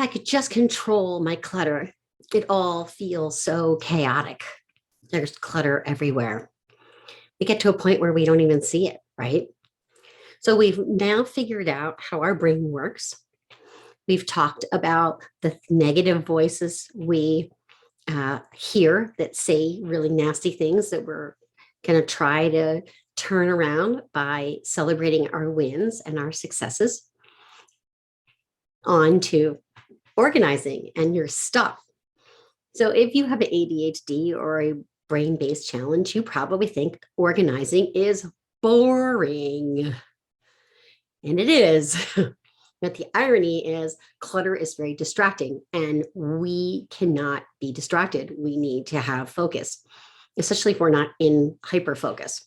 if I could just control my clutter, it all feels so chaotic. There's clutter everywhere. We get to a point where we don't even see it, right? So we've now figured out how our brain works. We've talked about the negative voices we hear that say really nasty things that we're going to try to turn around by celebrating our wins and our successes. On to organizing and your stuff. So if you have an ADHD or a brain-based challenge, you probably think organizing is boring. And it is. But the irony is clutter is very distracting and we cannot be distracted. We need to have focus, especially if we're not in hyper focus.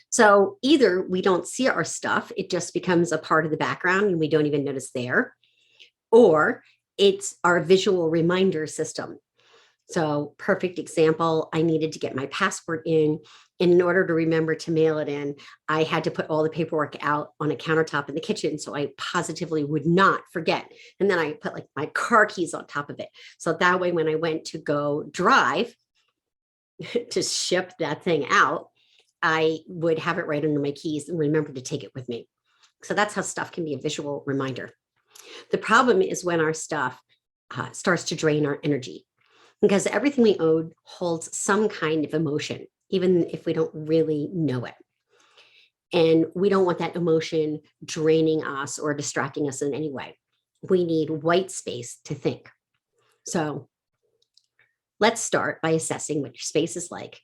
So either we don't see our stuff, it just becomes a part of the background and we don't even notice there, or it's our visual reminder system. So perfect example, I needed to get my passport in. And in order to remember to mail it in, I had to put all the paperwork out on a countertop in the kitchen. So I positively would not forget. And then I put like my car keys on top of it. So that way, when I went to go drive to ship that thing out, I would have it right under my keys and remember to take it with me. So that's how stuff can be a visual reminder. The problem is when our stuff starts to drain our energy, because everything we own holds some kind of emotion, even if we don't really know it. And we don't want that emotion draining us or distracting us in any way. We need white space to think. So let's start by assessing what your space is like.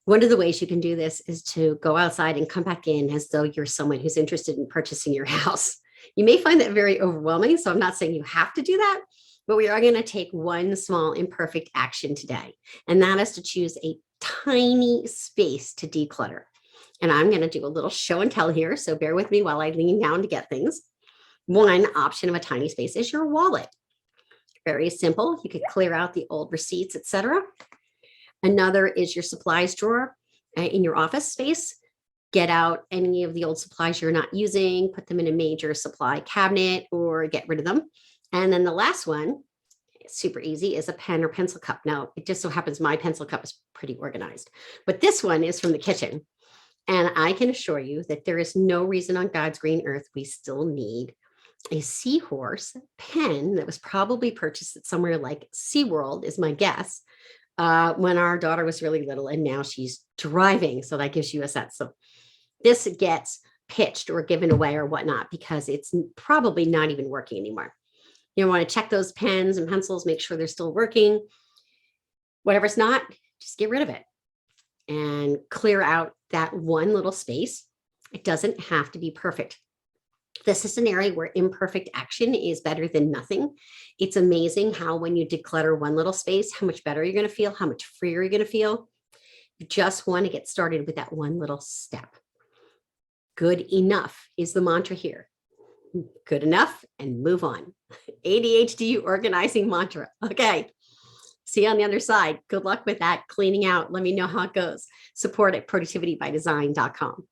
One of the ways you can do this is to go outside and come back in as though you're someone who's interested in purchasing your house. You may find that very overwhelming, so I'm not saying you have to do that, but we are going to take one small imperfect action today, and that is to choose a tiny space to declutter. And I'm going to do a little show and tell here, so bear with me while I lean down to get things. One option of a tiny space is your wallet. Very simple. You could clear out the old receipts, etc. Another is your supplies drawer in your office space. Get out any of the old supplies you're not using, put them in a major supply cabinet or get rid of them. And then the last one, super easy, is a pen or pencil cup. Now, it just so happens my pencil cup is pretty organized, but this one is from the kitchen. And I can assure you that there is no reason on God's green earth we still need a seahorse pen that was probably purchased at somewhere like SeaWorld, is my guess, when our daughter was really little, and now she's driving. So that gives you a sense. So this gets pitched or given away or whatnot because it's probably not even working anymore. You want to check those pens and pencils, make sure they're still working. Whatever's not, just get rid of it and clear out that one little space. It doesn't have to be perfect. This is an area where imperfect action is better than nothing. It's amazing how when you declutter one little space, how much better you're going to feel, how much freer you're going to feel. You just want to get started with that one little step. Good enough is the mantra here. Good enough and move on. ADHD organizing mantra. Okay. See you on the other side. Good luck with that cleaning out. Let me know how it goes. Support at productivitybydesign.com.